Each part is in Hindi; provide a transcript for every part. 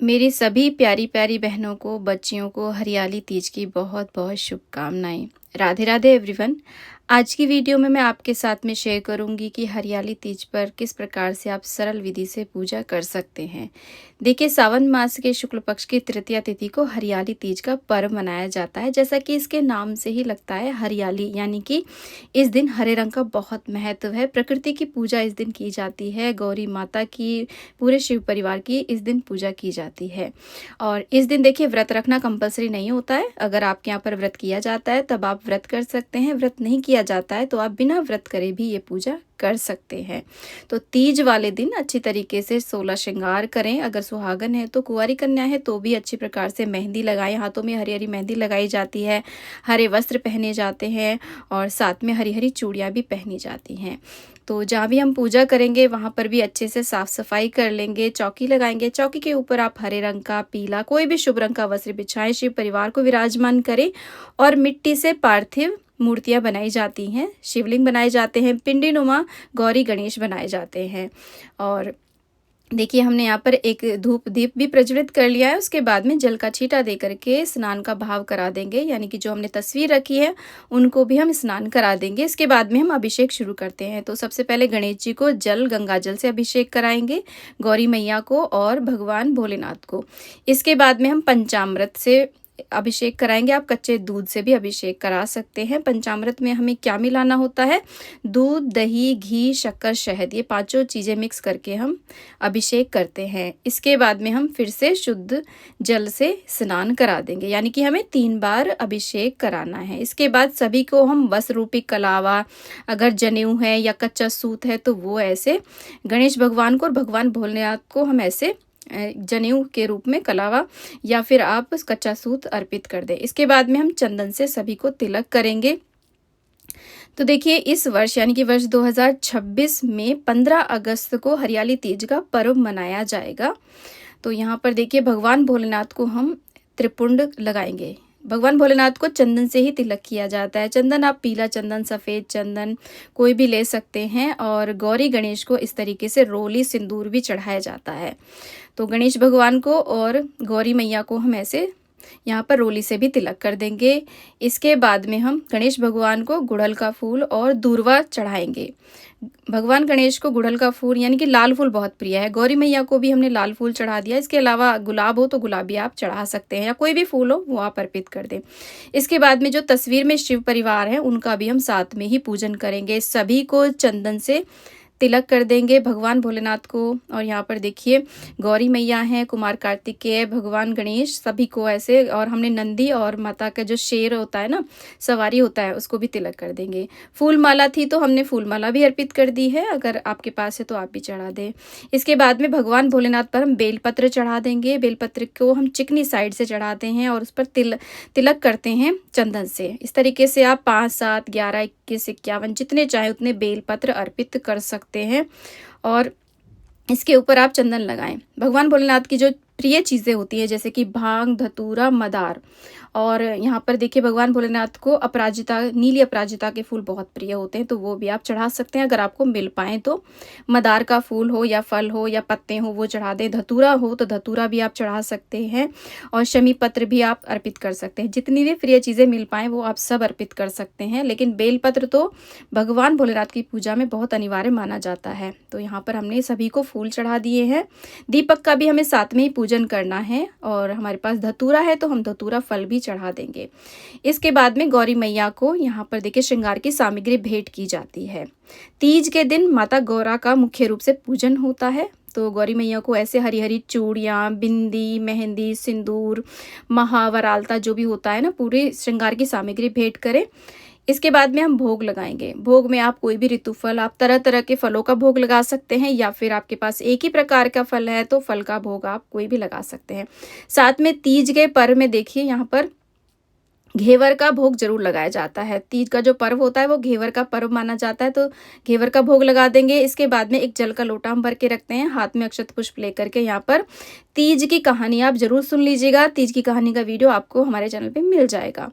मेरी सभी प्यारी प्यारी बहनों को, बच्चियों को हरियाली तीज की बहुत बहुत शुभकामनाएं। राधे राधे एवरीवन। आज की वीडियो में मैं आपके साथ में शेयर करूंगी कि हरियाली तीज पर किस प्रकार से आप सरल विधि से पूजा कर सकते हैं। देखिए, सावन मास के शुक्ल पक्ष की तृतीया तिथि को हरियाली तीज का पर्व मनाया जाता है। जैसा कि इसके नाम से ही लगता है, हरियाली यानी कि इस दिन हरे रंग का बहुत महत्व है। प्रकृति की पूजा इस दिन की जाती है। गौरी माता की, पूरे शिव परिवार की इस दिन पूजा की जाती है। और इस दिन देखिए, व्रत रखना कंपलसरी नहीं होता है। अगर आपके यहाँ पर व्रत किया जाता है तब आप व्रत कर सकते हैं। व्रत नहीं किया जाता है तो आप बिना व्रत करे भी ये पूजा कर सकते हैं। तो तीज वाले दिन अच्छी तरीके से 16 श्रृंगार करें। अगर सुहागन है तो, कुंवारी कन्या है तो भी अच्छी प्रकार से मेहंदी लगाएं। हाथों में हरी हरी मेहंदी लगाई जाती है, हरे वस्त्र पहने जाते हैं और साथ में हरी हरी चूड़ियाँ भी पहनी जाती हैं। तो जहाँ भी हम पूजा करेंगे वहाँ पर भी अच्छे से साफ सफाई कर लेंगे। चौकी लगाएंगे। चौकी के ऊपर आप हरे रंग का, पीला, कोई भी शुभ रंग का वस्त्र बिछाएं। शिव परिवार को विराजमान करें और मिट्टी से पार्थिव मूर्तियाँ बनाई जाती हैं। शिवलिंग बनाए जाते हैं। पिंडी नुमा गौरी गणेश बनाए जाते हैं। और देखिए, हमने यहाँ पर एक धूप दीप भी प्रज्वलित कर लिया है। उसके बाद में जल का छींटा दे करके स्नान का भाव करा देंगे, यानी कि जो हमने तस्वीर रखी है उनको भी हम स्नान करा देंगे। इसके बाद में हम अभिषेक शुरू करते हैं। तो सबसे पहले गणेश जी को गंगा जल से अभिषेक कराएंगे, गौरी मैया को और भगवान भोलेनाथ को। इसके बाद में हम पंचामृत से अभिषेक कराएंगे। आप कच्चे दूध से भी अभिषेक करा सकते हैं। पंचामृत में हमें क्या मिलाना होता है? दूध, दही, घी, शक्कर, शहद, ये पांचों चीज़ें मिक्स करके हम अभिषेक करते हैं। इसके बाद में हम फिर से शुद्ध जल से स्नान करा देंगे, यानी कि हमें 3 बार अभिषेक कराना है। इसके बाद सभी को हम वस्त्र रूपी कलावा, अगर जनेऊ है या कच्चा सूत है तो वो ऐसे गणेश भगवान को और भगवान भोलेनाथ को हम ऐसे जनेऊ के रूप में कलावा या फिर आप कच्चा सूत अर्पित कर दें। इसके बाद में हम चंदन से सभी को तिलक करेंगे। तो देखिए, इस वर्ष यानी कि वर्ष 2026 में 15 अगस्त को हरियाली तीज का पर्व मनाया जाएगा। तो यहाँ पर देखिए, भगवान भोलेनाथ को हम त्रिपुंड लगाएंगे। भगवान भोलेनाथ को चंदन से ही तिलक किया जाता है। चंदन आप पीला चंदन, सफ़ेद चंदन कोई भी ले सकते हैं। और गौरी गणेश को इस तरीके से रोली सिंदूर भी चढ़ाया जाता है। तो गणेश भगवान को और गौरी मैया को हम ऐसे यहाँ पर रोली से भी तिलक कर देंगे। इसके बाद में हम गणेश भगवान को गुड़हल का फूल और दूर्वा चढ़ाएंगे। भगवान गणेश को गुड़हल का फूल यानी कि लाल फूल बहुत प्रिय है। गौरी मैया को भी हमने लाल फूल चढ़ा दिया। इसके अलावा गुलाब हो तो गुलाबी आप चढ़ा सकते हैं, या कोई भी फूल हो वो आप अर्पित कर दें। इसके बाद में जो तस्वीर में शिव परिवार है उनका भी हम साथ में ही पूजन करेंगे। सभी को चंदन से तिलक कर देंगे, भगवान भोलेनाथ को। और यहाँ पर देखिए, गौरी मैया हैं, कुमार कार्तिकेय, भगवान गणेश, सभी को ऐसे। और हमने नंदी और माता का जो शेर होता है ना, सवारी होता है, उसको भी तिलक कर देंगे। फूल माला थी तो हमने फूल माला भी अर्पित कर दी है। अगर आपके पास है तो आप भी चढ़ा दें। इसके बाद में भगवान भोलेनाथ पर हम बेलपत्र चढ़ा देंगे। बेलपत्र को हम चिकनी साइड से चढ़ाते हैं और उस पर तिलक करते हैं चंदन से। इस तरीके से आप 5, 7, 11, 21, 51 जितने चाहे उतने बेलपत्र अर्पित कर सकते हैं और इसके ऊपर आप चंदन लगाएं। भगवान भोलेनाथ की जो प्रिय चीज़ें होती हैं, जैसे कि भांग, धतूरा, मदार। और यहाँ पर देखिए, भगवान भोलेनाथ को अपराजिता, नीली अपराजिता के फूल बहुत प्रिय होते हैं, तो वो भी आप चढ़ा सकते हैं अगर आपको मिल पाएँ तो। मदार का फूल हो या फल हो या पत्ते हो वो चढ़ा दें। धतूरा हो तो धतूरा भी आप चढ़ा सकते हैं और शमी पत्र भी आप अर्पित कर सकते हैं। जितनी भी प्रिय चीज़ें मिल पाएँ वो आप सब अर्पित कर सकते हैं, लेकिन बेलपत्र तो भगवान भोलेनाथ की पूजा में बहुत अनिवार्य माना जाता है। तो यहाँ पर हमने सभी को फूल चढ़ा दिए हैं। दीपक का भी हमें साथ में ही पूजन करना है और हमारे पास धतूरा है तो हम धतूरा फल भी चढ़ा देंगे। इसके बाद में गौरी मैया को यहाँ पर देखिए श्रृंगार की सामग्री भेंट की जाती है। तीज के दिन माता गौरा का मुख्य रूप से पूजन होता है। तो गौरी मैया को ऐसे हरी हरी चूड़ियाँ, बिंदी, मेहंदी, सिंदूर, महावर, आलता जो भी होता है ना, पूरे श्रृंगार की सामग्री भेंट करें। इसके बाद में हम भोग लगाएंगे। भोग में आप कोई भी ऋतु फल, आप तरह तरह के फलों का भोग लगा सकते हैं, या फिर आपके पास एक ही प्रकार का फल है तो फल का भोग आप कोई भी लगा सकते हैं। साथ में तीज के पर्व में देखिए, यहाँ पर घेवर का भोग जरूर लगाया जाता है। तीज का जो पर्व होता है वो घेवर का पर्व माना जाता है, तो घेवर का भोग लगा देंगे। इसके बाद में एक जल का लोटा हम भर के रखते हैं, हाथ में अक्षत पुष्प लेकर के। यहाँ पर तीज की कहानी आप जरूर सुन लीजिएगा। तीज की कहानी का वीडियो आपको हमारे चैनल पे मिल जाएगा।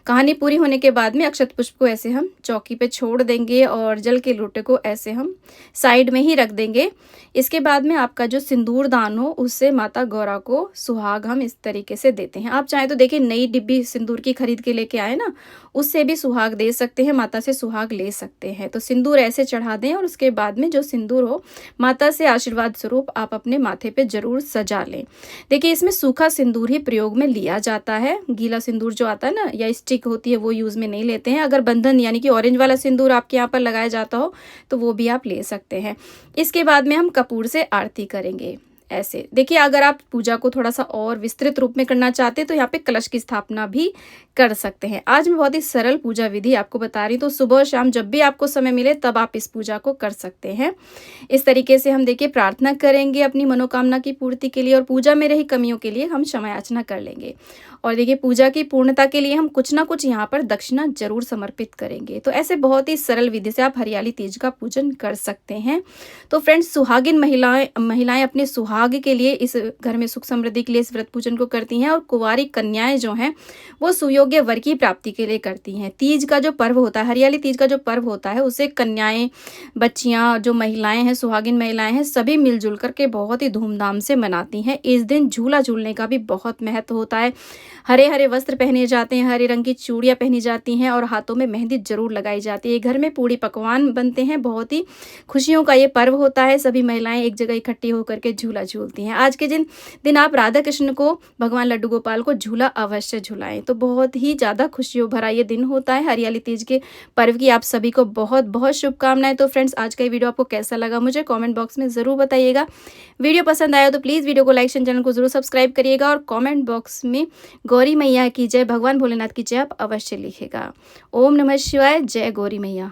कहानी पूरी होने के बाद में अक्षत पुष्प को ऐसे हम चौकी पे छोड़ देंगे और जल के लोटे को ऐसे हम साइड में ही रख देंगे। इसके बाद में आपका जो सिंदूर दान हो उससे माता गौरा को सुहाग हम इस तरीके से देते हैं। आप चाहे तो देखिए नई डिब्बी सिंदूर की खरीद के लेके आए ना, उससे भी सुहाग दे सकते हैं, माता से सुहाग ले सकते हैं। तो सिंदूर ऐसे चढ़ा दें और उसके बाद में जो सिंदूर हो माता से आशीर्वाद स्वरूप आप अपने माथे पे जरूर सजा लें। देखिए इसमें सूखा सिंदूर ही प्रयोग में लिया जाता है, गीला सिंदूर जो आता है ना या स्टिक होती है वो यूज में नहीं लेते हैं। अगर बंधन यानी कि ऑरेंज वाला सिंदूर आपके यहाँ पर लगाया जाता हो तो वो भी आप ले सकते हैं। इसके बाद में हम कपूर से आरती करेंगे। ऐसे देखिए, अगर आप पूजा को थोड़ा सा और विस्तृत रूप में करना चाहते हैं तो यहाँ पे कलश की स्थापना भी कर सकते हैं। आज मैं बहुत ही सरल पूजा विधि आपको बता रही हूँ, तो सुबह शाम जब भी आपको समय मिले तब आप इस पूजा को कर सकते हैं। इस तरीके से हम देखिए प्रार्थना करेंगे अपनी मनोकामना की पूर्ति के लिए और पूजा में रही कमियों के लिए हम क्षमा याचना कर लेंगे। और देखिए पूजा की पूर्णता के लिए हम कुछ ना कुछ यहाँ पर दक्षिणा जरूर समर्पित करेंगे। तो ऐसे बहुत ही सरल विधि से आप हरियाली तीज का पूजन कर सकते हैं। तो फ्रेंड्स, सुहागिन महिलाएं अपने सुहाग के लिए इस घर में सुख समृद्धि के लिए इस व्रत पूजन को करती हैं और कुंवारी कन्याएं जो हैं वो सुयोग्य वर की प्राप्ति के लिए करती हैं। तीज का जो पर्व होता है, हरियाली तीज का जो पर्व होता है, उसे कन्याएं, बच्चियां, जो महिलाएं हैं, सुहागिन महिलाएं हैं, सभी मिलजुल करके बहुत ही धूमधाम से मनाती हैं। इस दिन झूला झूलने का भी बहुत महत्व होता है। हरे हरे वस्त्र पहने जाते हैं, हरे रंग की चूड़ियां पहनी जाती हैं और हाथों में मेहंदी जरूर लगाई जाती है। घर में पूड़ी पकवान बनते हैं। बहुत ही खुशियों का ये पर्व होता है। सभी महिलाएं एक जगह इकट्ठी होकर के झूला झूलती हैं। आज के दिन आप राधा कृष्ण को, भगवान लड्डू गोपाल को झूला अवश्य झुलाएं। तो बहुत ही ज्यादा खुशियों भरा ये दिन होता है। हरियाली तीज के पर्व की आप सभी को बहुत बहुत शुभकामनाएं। तो फ्रेंड्स, आज का ये वीडियो आपको कैसा लगा मुझे कमेंट बॉक्स में जरूर बताइएगा। वीडियो पसंद आया तो प्लीज वीडियो को लाइक, चैनल को जरूर सब्सक्राइब करिएगा और कमेंट बॉक्स में गौरी मैया की जय, भगवान भोलेनाथ की जय आप अवश्य लिखेगा। ओम नमः शिवाय। जय गौरी मैया।